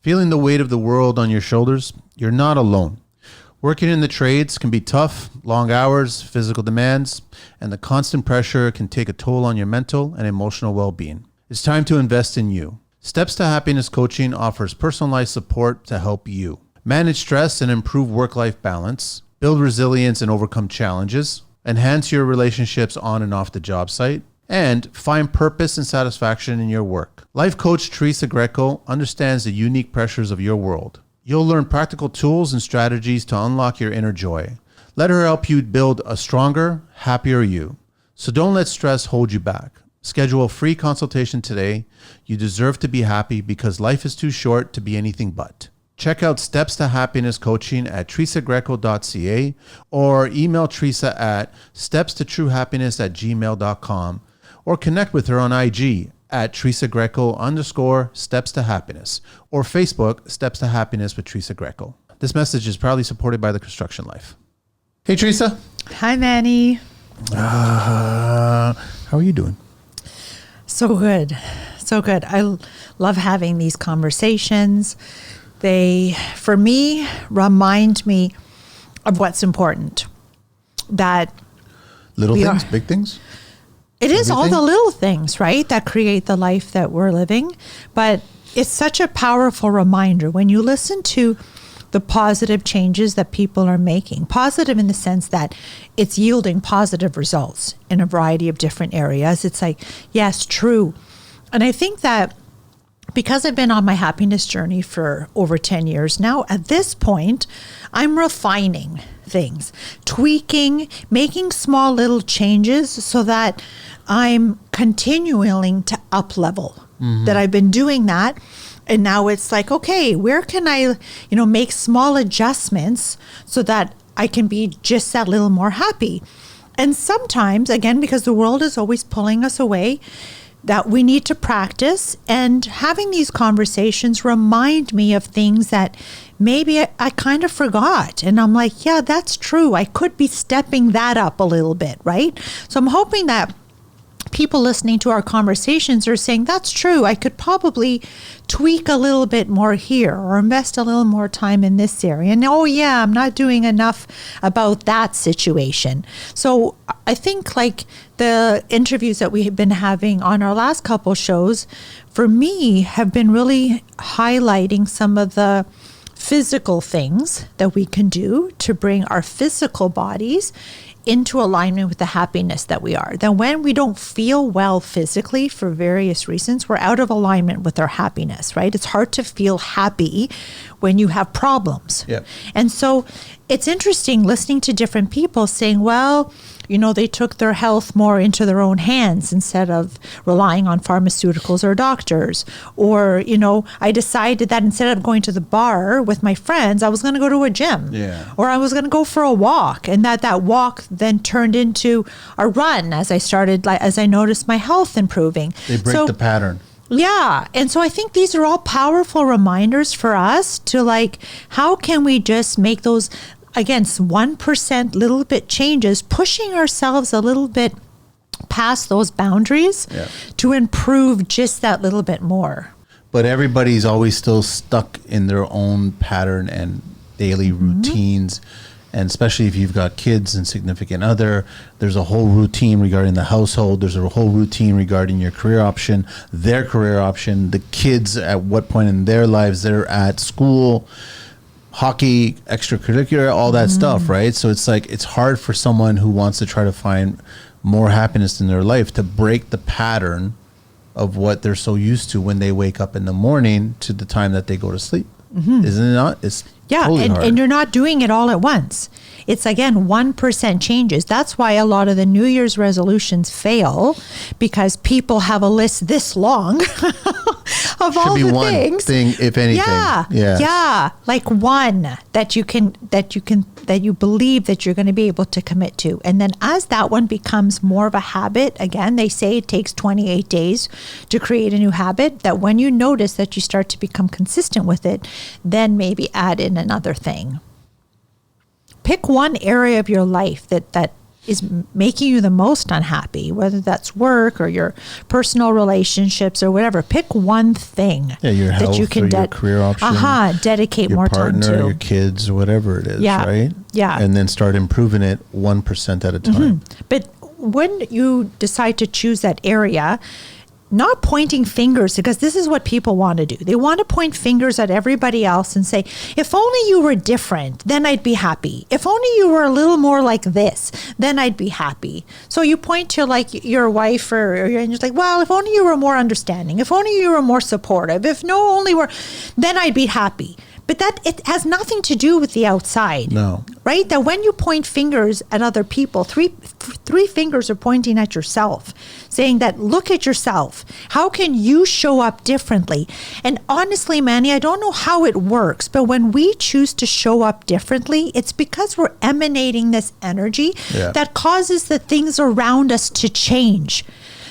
Feeling the weight of the world on your shoulders? You're not alone. Working in the trades can be tough, long hours, physical demands, and the constant pressure can take a toll on your mental and emotional well-being. It's time to invest in you. Steps to Happiness Coaching offers personalized support to help you manage stress and improve work-life balance, build resilience and overcome challenges, enhance your relationships on and off the job site, and find purpose and satisfaction in your work. Life coach Teresa Greco understands the unique pressures of your world. You'll learn practical tools and strategies to unlock your inner joy. Let her help you build a stronger, happier you. So don't let stress hold you back. Schedule a free consultation today. You deserve to be happy because life is too short to be anything but. Check out Steps to Happiness Coaching at teresagreco.ca or email Teresa at stepstotruehappiness@gmail.com or connect with her on IG at Teresa Greco _Steps to Happiness or Facebook Steps to Happiness with Teresa Greco. This message is proudly supported by the Construction Life. Hey, Teresa. Hi, Manny. How are you doing? So good. So good. I love having these conversations. They, for me, remind me of what's important. That little things, big things? It is all the little things, right, that create the life that we're living. But it's such a powerful reminder when you listen to the positive changes that people are making. Positive in the sense that it's yielding positive results in a variety of different areas. It's like, yes, true. And I think that because I've been on my happiness journey for over 10 years now, at this point, I'm refining things, tweaking, making small little changes so that I'm continuing to up level. That I've been doing that. And now it's like, okay, where can I, make small adjustments so that I can be just that little more happy? And sometimes, again, because the world is always pulling us away, that we need to practice, and having these conversations remind me of things that maybe I kind of forgot. And I'm like, yeah, that's true. I could be stepping that up a little bit, right? So I'm hoping that people listening to our conversations are saying, that's true. I could probably tweak a little bit more here or invest a little more time in this area. And oh yeah, I'm not doing enough about that situation. So I think like the interviews that we have been having on our last couple shows, for me, have been really highlighting some of the physical things that we can do to bring our physical bodies into alignment with the happiness that we are. Then when we don't feel well physically for various reasons, we're out of alignment with our happiness, right? It's hard to feel happy when you have problems. Yep. And so it's interesting listening to different people saying, well, they took their health more into their own hands instead of relying on pharmaceuticals or doctors. Or, I decided that instead of going to the bar with my friends, I was going to go to a gym. Yeah. Or I was going to go for a walk. And that walk then turned into a run as I noticed my health improving. They break the pattern. Yeah. And so I think these are all powerful reminders for us to how can we just make those, again, 1% little bit changes, pushing ourselves a little bit past those boundaries to improve just that little bit more. But everybody's always still stuck in their own pattern and daily routines. And especially if you've got kids and significant other, there's a whole routine regarding the household. There's a whole routine regarding your career option, their career option, the kids at what point in their lives they're at school, hockey, extracurricular, all that stuff, right? So it's like, it's hard for someone who wants to try to find more happiness in their life to break the pattern of what they're so used to when they wake up in the morning to the time that they go to sleep. Isn't it not? It's totally hard. And you're not doing it all at once. It's, again, 1% changes. That's why a lot of the New Year's resolutions fail, because people have a list this long of all the things. Should be one thing, if anything. Yeah. Like one that you believe that you're going to be able to commit to. And then as that one becomes more of a habit, again, they say it takes 28 days to create a new habit, that when you notice that you start to become consistent with it, then maybe add in another thing. Pick one area of your life that is making you the most unhappy, whether that's work or your personal relationships or whatever. Pick one thing your health, that you can your career option, dedicate your more partner, time to. your kids, or whatever it is, right? Yeah. And then start improving it 1% at a time. Mm-hmm. But when you decide to choose that area, not pointing fingers, because this is what people want to do. They want to point fingers at everybody else and say, if only you were different, then I'd be happy. If only you were a little more like this, then I'd be happy. So you point to like your wife and you're like, well, if only you were more understanding, if only you were more supportive, then I'd be happy. But that it has nothing to do with the outside. No. Right? That when you point fingers at other people, three fingers are pointing at yourself, saying that, look at yourself. How can you show up differently? And honestly, Manny, I don't know how it works, but when we choose to show up differently, it's because we're emanating this energy that causes the things around us to change.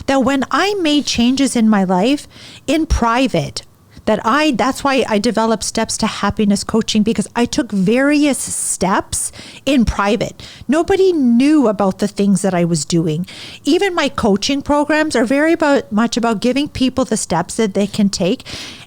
That when I made changes in my life in private, that's why I developed Steps to Happiness coaching, because I took various steps in private. Nobody knew about the things that I was doing. Even my coaching programs are very much about giving people the steps that they can take.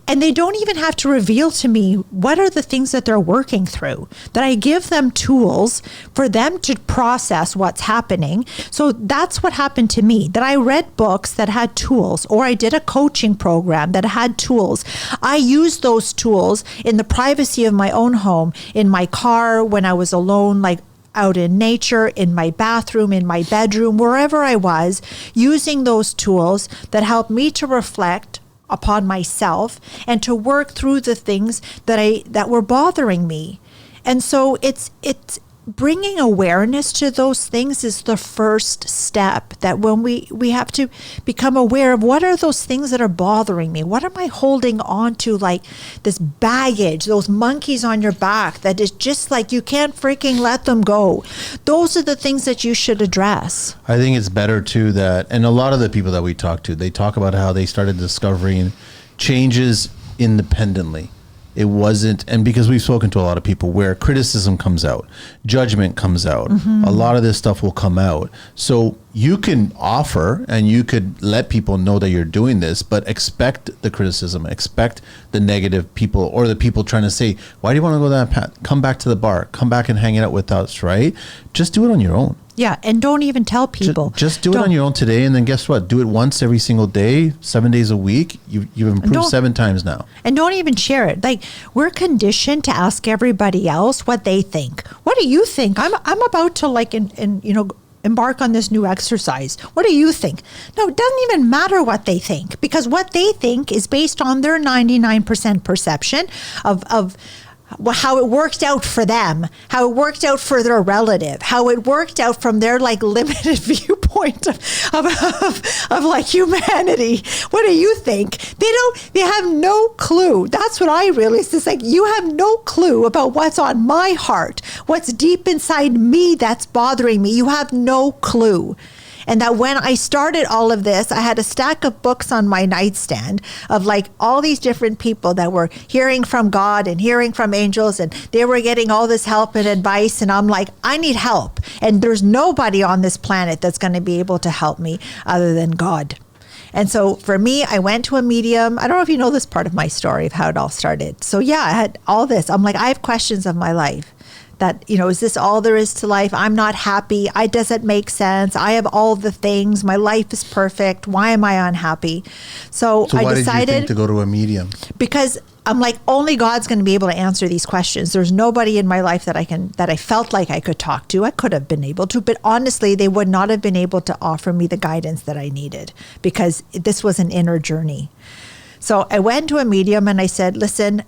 And they don't even have to reveal to me what are the things that they're working through, that I give them tools for them to process what's happening. So that's what happened to me, that I read books that had tools, or I did a coaching program that had tools. I used those tools in the privacy of my own home, in my car, when I was alone, like out in nature, in my bathroom, in my bedroom, wherever I was, using those tools that helped me to reflect upon myself and to work through the things that were bothering me. And so it's bringing awareness to those things is the first step, that when we have to become aware of what are those things that are bothering me? What am I holding on to, like this baggage, those monkeys on your back that is just like you can't freaking let them go? Those are the things that you should address. I think it's better too and a lot of the people that we talk to, they talk about how they started discovering changes independently. It wasn't, and because we've spoken to a lot of people where criticism comes out, judgment comes out, a lot of this stuff will come out. So you can offer and you could let people know that you're doing this, but expect the criticism, expect the negative people, or the people trying to say, why do you want to go that path? Come back to the bar, come back and hang it out with us, right? Just do it on your own. Yeah, and don't even tell people. Just do it on your own today, and then guess what? Do it once every single day, 7 days a week. You've improved 7 times now. And don't even share it. Like, we're conditioned to ask everybody else what they think. What do you think? I'm about to embark on this new exercise. What do you think? No, it doesn't even matter what they think, because what they think is based on their 99% perception of how it worked out for them, how it worked out for their relative, how it worked out from their like limited viewpoint of like humanity. What do you think? They have no clue. That's what I realized. It's like, you have no clue about what's on my heart, what's deep inside me that's bothering me. You have no clue. And that when I started all of this, I had a stack of books on my nightstand of like all these different people that were hearing from God and hearing from angels, and they were getting all this help and advice. And I'm like, I need help. And there's nobody on this planet that's going to be able to help me other than God. And so for me, I went to a medium. I don't know if you know this part of my story of how it all started. So yeah, I had all this. I'm like, I have questions of my life. That, is this all there is to life? I'm not happy. It doesn't make sense. I have all the things. My life is perfect. Why am I unhappy? So I why decided did you think to go to a medium? Because I'm like, only God's going to be able to answer these questions. There's nobody in my life that I felt like I could talk to. I could have been able to, but honestly, they would not have been able to offer me the guidance that I needed, because this was an inner journey. So I went to a medium and I said, listen,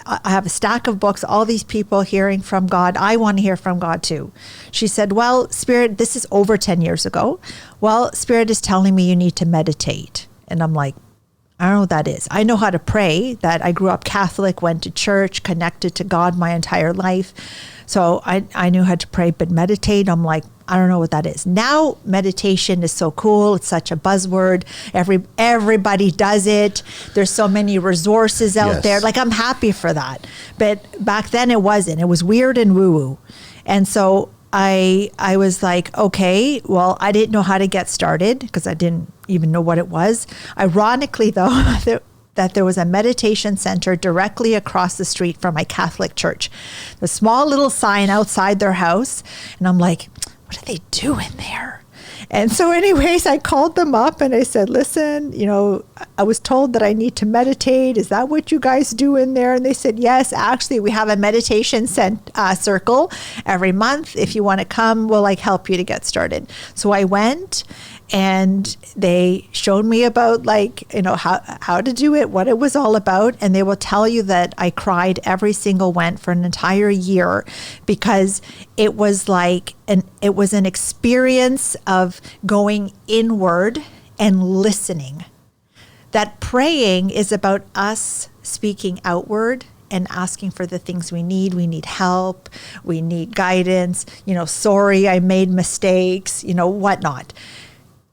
I have a stack of books, all these people hearing from God. I want to hear from God too. She said, well, Spirit, this is over 10 years ago. Well, Spirit is telling me you need to meditate. And I'm like, I don't know what that is. I know how to pray, that I grew up Catholic, went to church, connected to God my entire life. So I knew how to pray, but meditate, I'm like, I don't know what that is. Now meditation is so cool. It's such a buzzword. Everybody does it. There's so many resources out there. Like, I'm happy for that. But back then it wasn't. It was weird and woo-woo. And so I was like, okay, well, I didn't know how to get started because I didn't even know what it was. Ironically, though, that there was a meditation center directly across the street from my Catholic church. A small little sign outside their house. And I'm like, what are they doing there? And so anyways, I called them up and I said, listen, I was told that I need to meditate. Is that what you guys do in there? And they said, yes, actually, we have a meditation circle every month. If you want to come, we'll help you to get started. So I went and they showed me about how to do it, what it was all about. And they will tell you that I cried every single Lent for an entire year because it was an experience of going inward and listening. That praying is about us speaking outward and asking for the things we need. We need help. We need guidance. Sorry, I made mistakes, whatnot.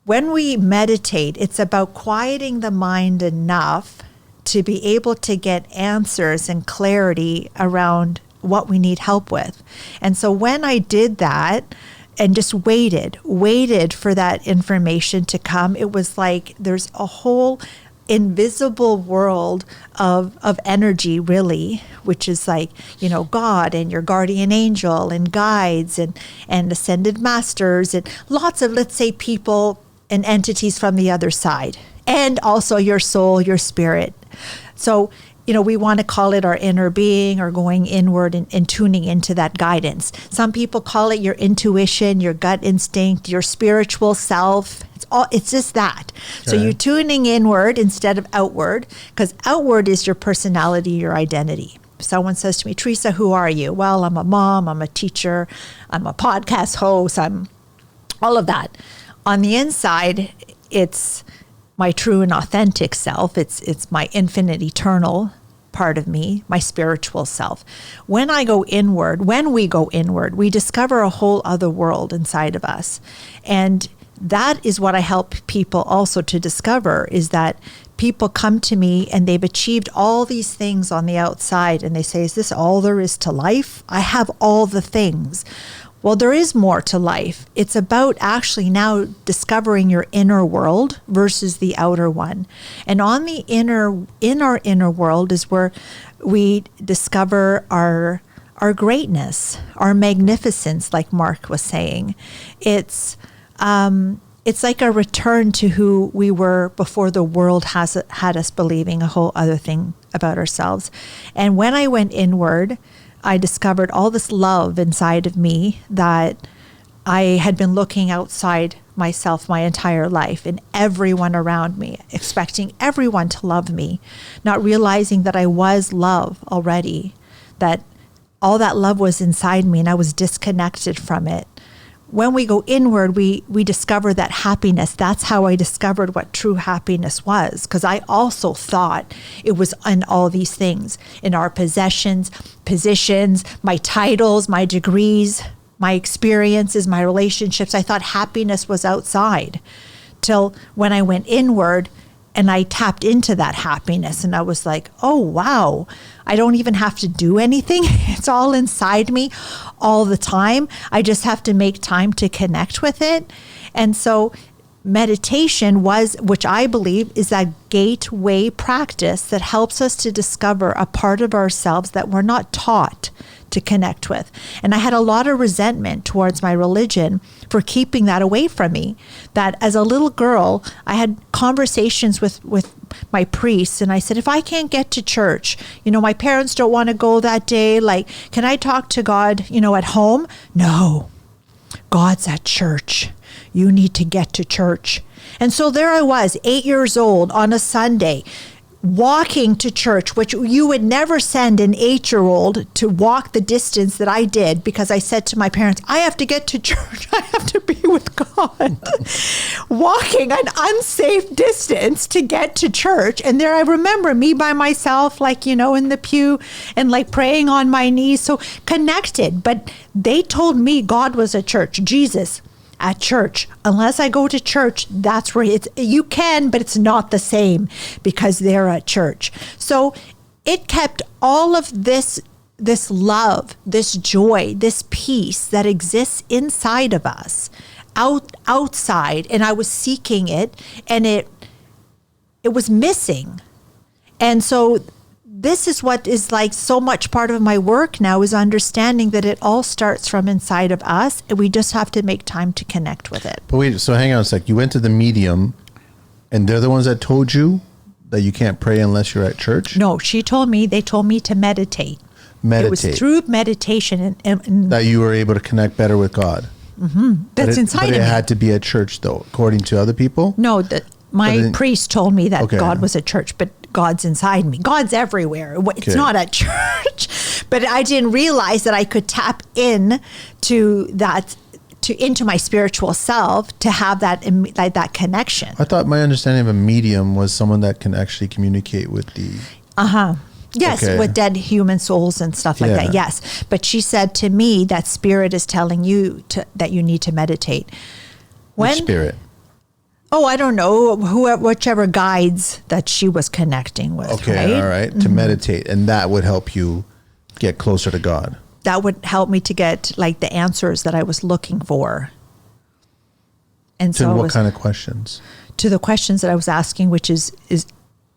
When we meditate, it's about quieting the mind enough to be able to get answers and clarity around what we need help with. And so when I did that and just waited for that information to come, it was like there's a whole invisible world of energy, really, which is God and your guardian angel and guides and ascended masters and lots of, let's say, people and entities from the other side, and also your soul, your spirit. So, we want to call it our inner being or going inward and tuning into that guidance. Some people call it your intuition, your gut instinct, your spiritual self. It's just that. Okay. So you're tuning inward instead of outward, because outward is your personality, your identity. If someone says to me, Teresa, who are you? Well, I'm a mom, I'm a teacher, I'm a podcast host, I'm all of that. On the inside, it's my true and authentic self. It's my infinite, eternal part of me, my spiritual self. When we go inward, we discover a whole other world inside of us. And that is what I help people also to discover, is that people come to me and they've achieved all these things on the outside and they say, is this all there is to life? I have all the things. Well, there is more to life. It's about actually now discovering your inner world versus the outer one. And in our inner world is where we discover our greatness, our magnificence, like Mark was saying. It's like a return to who we were before the world had us believing a whole other thing about ourselves. And when I went inward, I discovered all this love inside of me that I had been looking outside myself my entire life and everyone around me, expecting everyone to love me, not realizing that I was love already, that all that love was inside me and I was disconnected from it. When we go inward, we discover that happiness. That's how I discovered what true happiness was, because I also thought it was in all these things, in our possessions, positions, my titles, my degrees, my experiences, my relationships. I thought happiness was outside, till when I went inward and I tapped into that happiness and I was like, oh, wow, I don't even have to do anything. It's all inside me all the time. I just have to make time to connect with it. And so meditation which I believe is that gateway practice that helps us to discover a part of ourselves that we're not taught to connect with. And I had a lot of resentment towards my religion for keeping that away from me. That as a little girl, I had conversations with my priests and I said, if I can't get to church, my parents don't want to go that day, can I talk to God, at home? No, God's at church. You need to get to church. And so there I was, 8 years old on a Sunday, walking to church, which you would never send an 8-year-old to walk the distance that I did, because I said to my parents, I have to get to church. I have to be with God. Walking an unsafe distance to get to church. And there I remember me by myself, in the pew and praying on my knees. So connected. But they told me God was at church, Jesus at church. Unless I go to church, that's where you can, but it's not the same because they're at church. So it kept all of this this love, this joy, this peace that exists inside of us, outside, and I was seeking it, and it was missing. And so this is what is like so much part of my work now, is understanding that it all starts from inside of us, and we just have to make time to connect with it. But wait, so hang on a sec. You went to the medium, and they're the ones that told you that you can't pray unless you're at church? No, they told me to meditate. Meditate. It was through meditation and that you were able to connect better with God. that's inside of me. But it had to be at church, though, according to other people? No, my priest told me that Okay. God was at church, but God's inside me. God's everywhere. It's Okay. not at church. But I didn't realize that I could tap in to that, into my spiritual self, to have that connection. I thought my understanding of a medium was someone that can actually communicate with the... Yes, Okay. with dead human souls and stuff like Yeah. that. Yes. But she said to me that spirit is telling you that you need to meditate. Which spirit? Oh, I don't know. Whichever guides that she was connecting with. Okay, right? all right. To meditate. And that would help you get closer to God. That would help me to get like the answers that I was looking for. And To so what kind of questions? to the questions that I was asking, which is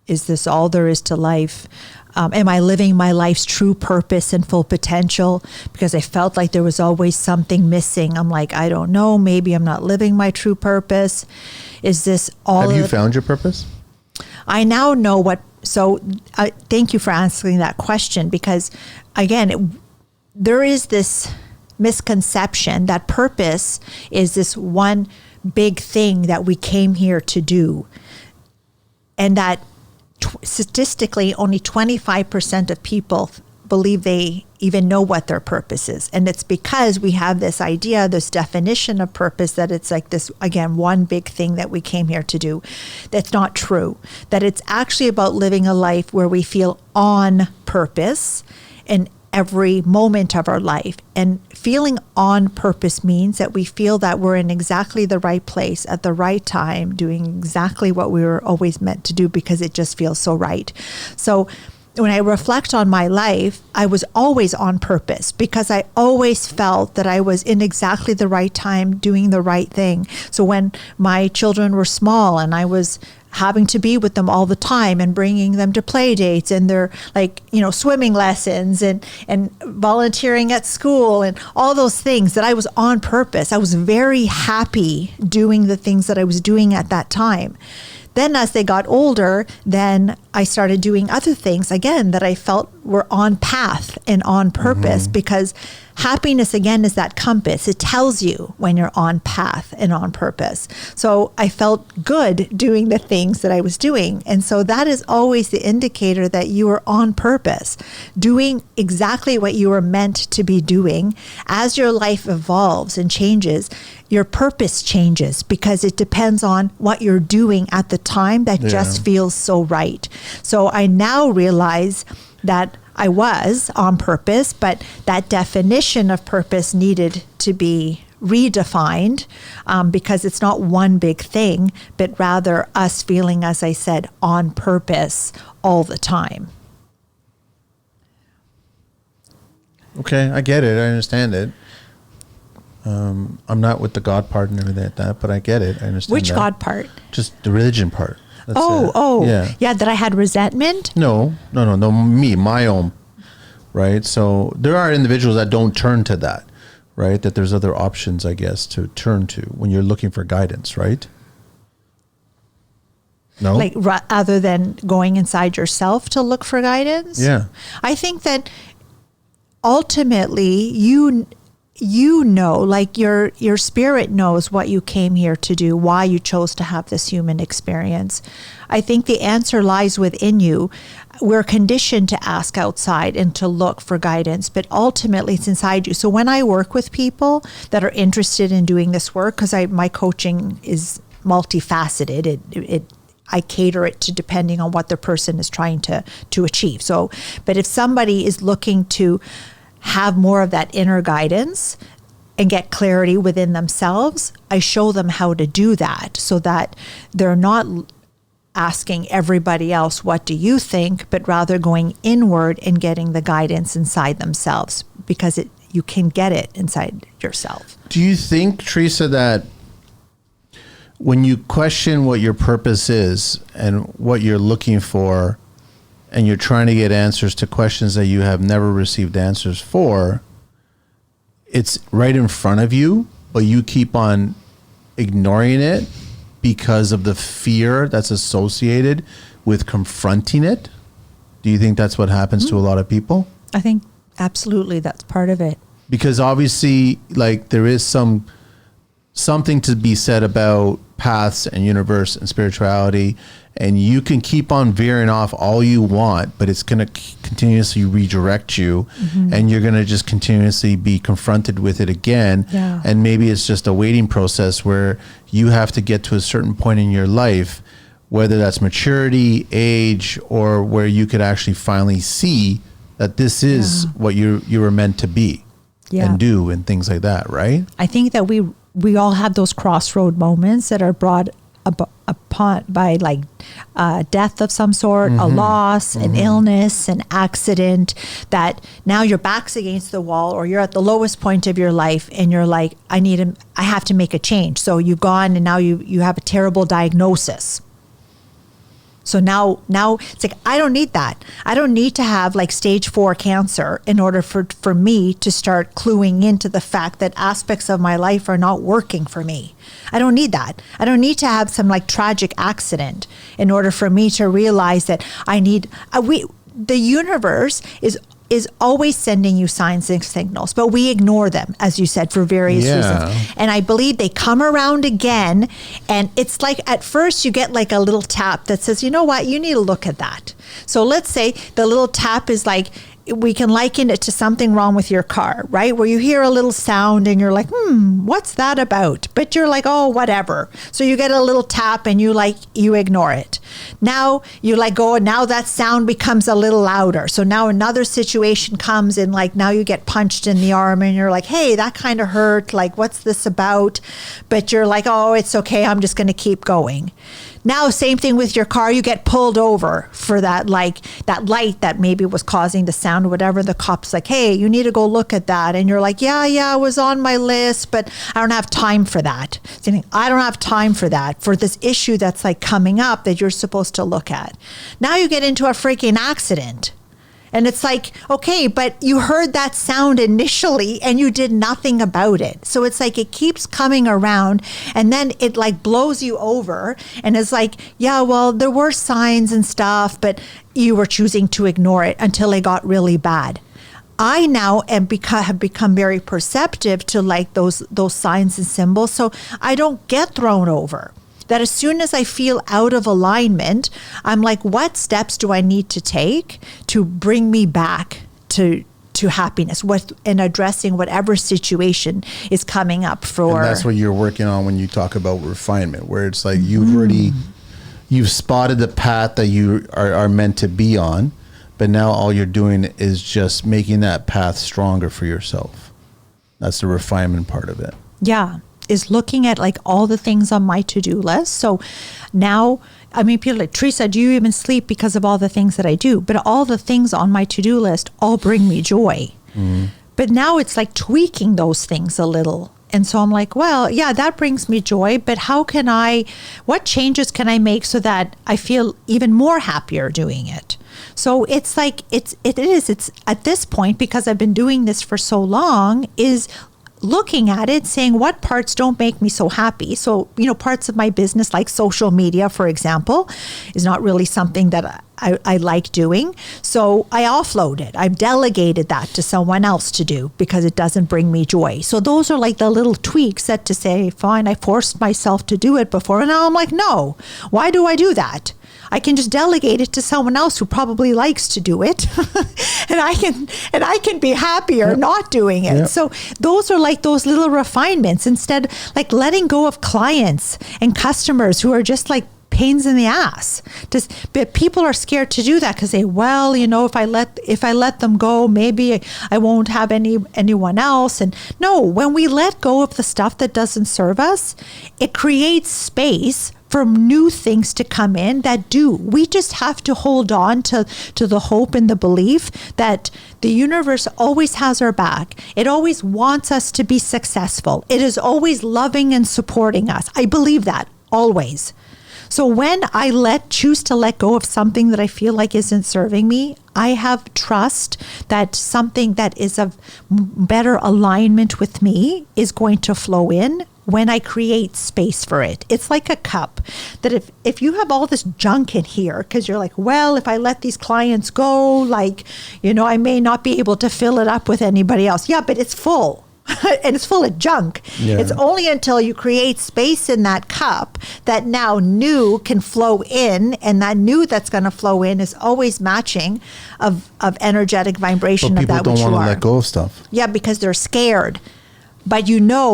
this all there is to life? Am I living my life's true purpose and full potential? Because I felt like there was always something missing. I'm like, I don't know. Maybe I'm not living my true purpose. Is this all? Have you found your purpose? I now know what. So thank you for asking that question, because again, there is this misconception that purpose is this one big thing that we came here to do. And that statistically, only 25% of people believe they even know what their purpose is. And it's because we have this idea, this definition of purpose, that it's like this, again, one big thing that we came here to do. That's not true. That it's actually about living a life where we feel on purpose in every moment of our life. And feeling on purpose means that we feel that we're in exactly the right place at the right time, doing exactly what we were always meant to do because it just feels so right. So when I reflect on my life, I was always on purpose because I always felt that I was in exactly the right time doing the right thing. So when my children were small and I was having to be with them all the time and bringing them to play dates and their swimming lessons and volunteering at school and all those things, that I was on purpose. I was very happy doing the things that I was doing at that time. Then as they got older, then I started doing other things again that I felt were on path and on purpose, because happiness again is that compass. It tells you when you're on path and on purpose. So I felt good doing the things that I was doing. And so that is always the indicator that you are on purpose, doing exactly what you were meant to be doing. As your life evolves and changes, your purpose changes because it depends on what you're doing at the time that just feels so right. So I now realize that I was on purpose, but that definition of purpose needed to be redefined because it's not one big thing, but rather us feeling, as I said, on purpose all the time. Okay, I get it. I understand it. I'm not with the God part and everything like that, but I get it. I understand. Which that. God part? Just the religion part. That's it. Yeah, that I had resentment? No, my own, right? So there are individuals that don't turn to that, right? That there's other options, I guess, to turn to when you're looking for guidance, right? No? Like other than going inside yourself to look for guidance? Yeah. I think that ultimately you know, like your spirit knows what you came here to do, why you chose to have this human experience. I think the answer lies within you. We're conditioned to ask outside and to look for guidance, but ultimately it's inside you. So when I work with people that are interested in doing this work, because my coaching is multifaceted, I cater it to depending on what the person is trying to achieve. So, but if somebody is looking to have more of that inner guidance and get clarity within themselves, I show them how to do that so that they're not asking everybody else, what do you think? But rather going inward and getting the guidance inside themselves, because you can get it inside yourself. Do you think, Teresa, that when you question what your purpose is and what you're looking for, and you're trying to get answers to questions that you have never received answers for, it's right in front of you, but you keep on ignoring it because of the fear that's associated with confronting it? Do you think that's what happens to a lot of people? I think absolutely that's part of it. Because obviously, like, there is something to be said about paths and universe and spirituality, and you can keep on veering off all you want, but it's going to continuously redirect you, and you're going to just continuously be confronted with it again. Yeah. And maybe it's just a waiting process where you have to get to a certain point in your life, whether that's maturity, age, or where you could actually finally see that this is what you were meant to be and do, and things like that, right? I think that we all have those crossroad moments that are brought upon by like death of some sort, a loss, an illness, an accident, that now your back's against the wall, or you're at the lowest point of your life and you're like, I have to make a change. So you've gone and now you have a terrible diagnosis. So now it's like, I don't need that. I don't need to have like stage 4 cancer in order for me to start cluing into the fact that aspects of my life are not working for me. I don't need that. I don't need to have some like tragic accident in order for me to realize that the universe is always sending you signs and signals, but we ignore them, as you said, for various reasons. And I believe they come around again, and it's like at first you get like a little tap that says, you know what, you need to look at that. So let's say the little tap is like, we can liken it to something wrong with your car, right? Where you hear a little sound and you're like, what's that about? But you're like, oh, whatever. So you get a little tap and you ignore it. Now you let go, and now that sound becomes a little louder. So now another situation comes, and like now you get punched in the arm and you're like, hey, that kind of hurt. Like, what's this about? But you're like, oh, it's okay. I'm just going to keep going. Now, same thing with your car. You get pulled over for that light that maybe was causing the sound or whatever. The cop's like, hey, you need to go look at that. And you're like, yeah, it was on my list, but I don't have time for that. I don't have time for that, for this issue that's like coming up that you're supposed to look at. Now you get into a freaking accident. And it's like, okay, but you heard that sound initially and you did nothing about it. So it's like it keeps coming around, and then it like blows you over, and it's like, yeah, well, there were signs and stuff, but you were choosing to ignore it until it got really bad. I now have become very perceptive to like those signs and symbols, so I don't get thrown over. That as soon as I feel out of alignment, I'm like, what steps do I need to take to bring me back to happiness, and addressing whatever situation is coming up for. And that's what you're working on when you talk about refinement, where it's like you've spotted the path that you are meant to be on, but now all you're doing is just making that path stronger for yourself. That's the refinement part of it. Yeah. Is looking at like all the things on my to-do list. So now, I mean, people are like, Teresa, do you even sleep because of all the things that I do? But all the things on my to-do list all bring me joy. But now it's like tweaking those things a little. And so I'm like, well, yeah, that brings me joy, but what changes can I make so that I feel even more happier doing it? So it's like, it's at this point, because I've been doing this for so long, is looking at it, saying what parts don't make me so happy. So, parts of my business, like social media, for example, is not really something that I like doing. So I offload it. I've delegated that to someone else to do because it doesn't bring me joy. So those are like the little tweaks that to say, fine, I forced myself to do it before. And now I'm like, no, why do I do that? I can just delegate it to someone else who probably likes to do it. and I can be happier not doing it. So those are like those little refinements, instead like letting go of clients and customers who are just like pains in the ass. But people are scared to do that because well, if I let them go, maybe I won't have anyone else. And no, when we let go of the stuff that doesn't serve us, it creates space for new things to come in that do. We just have to hold on to the hope and the belief that the universe always has our back. It always wants us to be successful. It is always loving and supporting us. I believe that always. So when I choose to let go of something that I feel like isn't serving me, I have trust that something that is of better alignment with me is going to flow in when I create space for it. It's like a cup that if you have all this junk in here, because you're like, well, if I let these clients go, like, I may not be able to fill it up with anybody else. Yeah, but it's full. And it's full of junk. Yeah. It's only until you create space in that cup that now new can flow in, and that new that's going to flow in is always matching of energetic vibration of that which you are. People don't want to let go of stuff. Yeah, because they're scared. But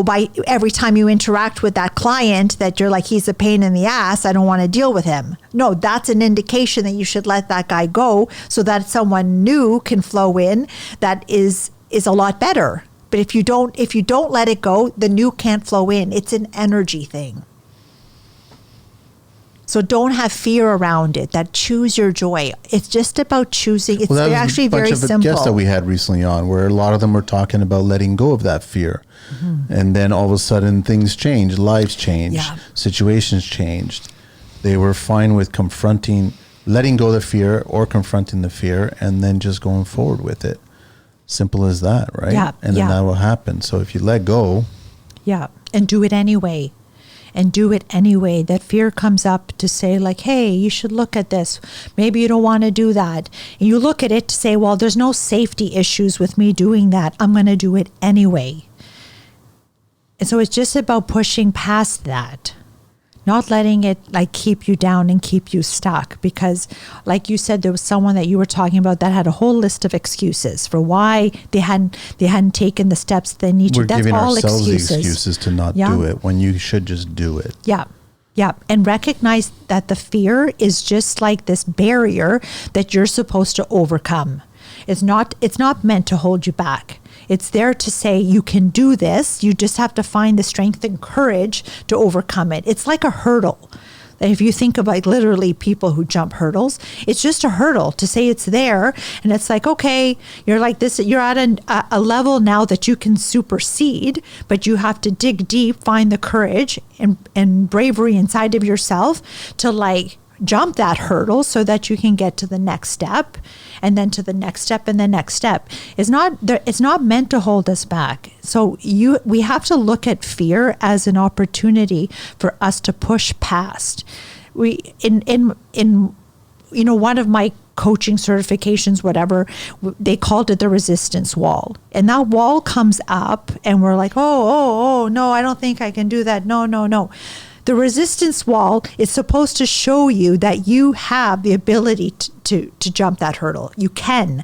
by every time you interact with that client that you're like, he's a pain in the ass, I don't want to deal with him. No, that's an indication that you should let that guy go so that someone new can flow in that is a lot better. But if you don't let it go, the new can't flow in. It's an energy thing. So don't have fear around it. That choose your joy. It's just about choosing. It's actually very simple. A guest that we had recently on, where a lot of them were talking about letting go of that fear. Mm-hmm. And then all of a sudden things changed, lives changed, situations changed. They were fine with letting go of the fear or confronting the fear and then just going forward with it. Simple as that, right? Yeah. And then that will happen. So if you let go. Yeah. And do it anyway. That fear comes up to say like, hey, you should look at this. Maybe you don't want to do that. And you look at it to say, well, there's no safety issues with me doing that. I'm going to do it anyway. And so it's just about pushing past that. Not letting it like keep you down and keep you stuck, because like you said, there was someone that you were talking about that had a whole list of excuses for why they hadn't taken the steps they need to. That's all excuses. We're giving ourselves the excuses to not do it when you should just do it. Yeah. Yeah. And recognize that the fear is just like this barrier that you're supposed to overcome. It's not meant to hold you back. It's there to say you can do this. You just have to find the strength and courage to overcome it. It's like a hurdle. If you think of like literally people who jump hurdles, it's just a hurdle to say it's there. And it's like, okay, you're like this, you're at a level now that you can supersede, but you have to dig deep, find the courage and bravery inside of yourself to like jump that hurdle so that you can get to the next step, and then to the next step and the next step. It's not meant to hold us back. So we have to look at fear as an opportunity for us to push past. In one of my coaching certifications, whatever, they called it the resistance wall. And that wall comes up and we're like, oh, no, I don't think I can do that. No. The resistance wall is supposed to show you that you have the ability to jump that hurdle. You can.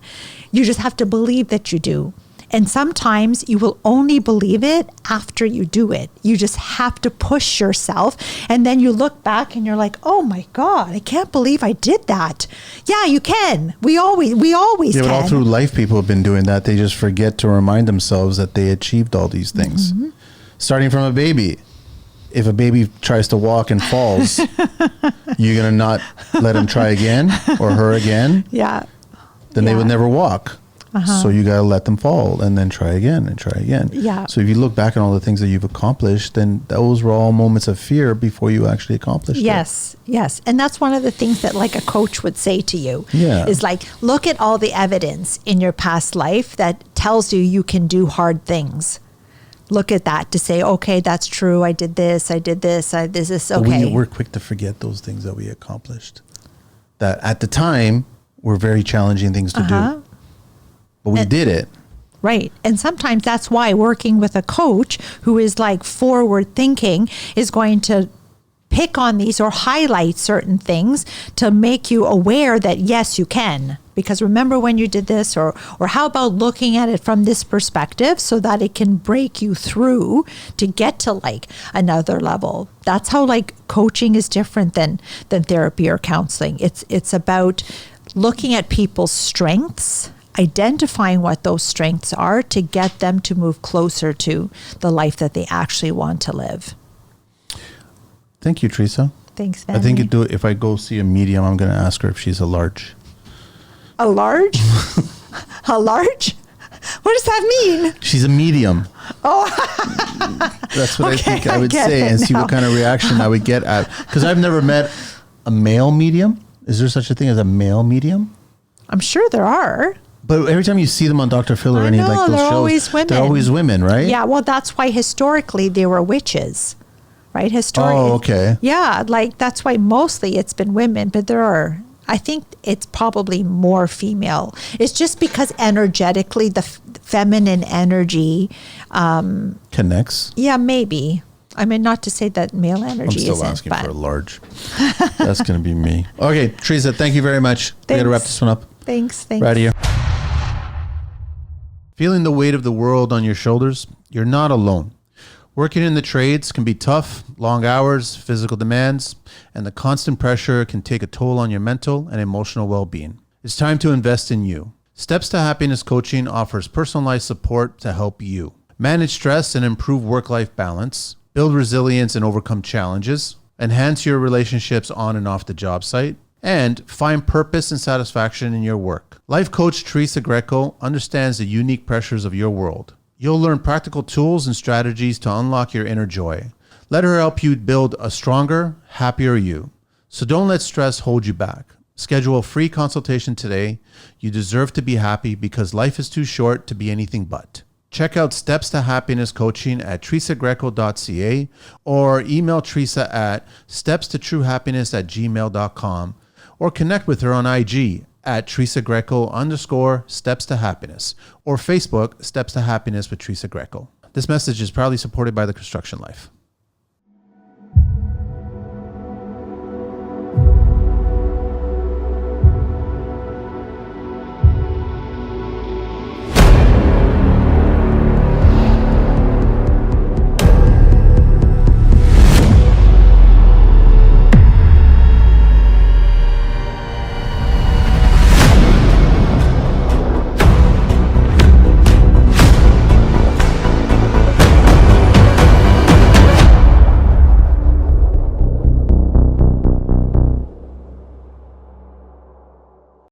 You just have to believe that you do. And sometimes you will only believe it after you do it. You just have to push yourself. And then you look back and you're like, oh my God, I can't believe I did that. Yeah, you can. We always can. But all through life, people have been doing that. They just forget to remind themselves that they achieved all these things. Mm-hmm. Starting from a baby. If a baby tries to walk and falls, you're going to not let him try again or her again? Yeah. Then they would never walk. Uh-huh. So you got to let them fall and then try again and try again. Yeah. So if you look back on all the things that you've accomplished, then those were all moments of fear before you actually accomplished it. Yes. And that's one of the things that like a coach would say to you is like, look at all the evidence in your past life that tells you can do hard things. Look at that to say, okay, that's true. I did this. This is okay. We're quick to forget those things that we accomplished. That at the time were very challenging things to do. But we did it. Right. And sometimes that's why working with a coach who is like forward thinking is going to pick on these or highlight certain things to make you aware that yes, you can. Because remember when you did this, or how about looking at it from this perspective so that it can break you through to get to like another level. That's how like coaching is different than therapy or counseling. It's about looking at people's strengths, identifying what those strengths are to get them to move closer to the life that they actually want to live. Thank you, Teresa. Thanks, I Vanny. think if I go see a medium, I'm going to ask her if she's a large. A large? A large? What does that mean? She's a medium. Oh, that's what okay, I think I would get say, it and see now. what kind of reaction I would get at. Because I've never met a male medium. Is there such a thing as a male medium? I'm sure there are. But every time you see them on Dr. Phil or I any know, like those they're shows, always women. they're always women, right? Yeah, well, that's why historically they were witches, right? Oh, okay. Yeah, like that's why mostly it's been women, but I think it's probably more female. It's just because energetically the feminine energy Connects. Yeah, maybe. I mean, not to say that male I'm energy still isn't, asking but for a large. That's going to be me. Okay, Teresa, thank you very much. We got to wrap this one up. Thanks. Right here. Feeling the weight of the world on your shoulders? You're not alone. Working in the trades can be tough, long hours, physical demands, and the constant pressure can take a toll on your mental and emotional well-being. It's time to invest in you. Steps to Happiness Coaching offers personalized support to help you manage stress and improve work-life balance, build resilience and overcome challenges, enhance your relationships on and off the job site, and find purpose and satisfaction in your work. Life coach Teresa Greco understands the unique pressures of your world. You'll learn practical tools and strategies to unlock your inner joy. Let her help you build a stronger, happier you. So don't let stress hold you back. Schedule a free consultation today. You deserve to be happy because life is too short to be anything but. Check out Steps to Happiness Coaching at teresagreco.ca or email Teresa at stepstotruehappiness@gmail.com or connect with her on IG at Teresa Greco _Steps to Happiness or Facebook Steps to Happiness with Teresa Greco. This message is proudly supported by The Construction Life.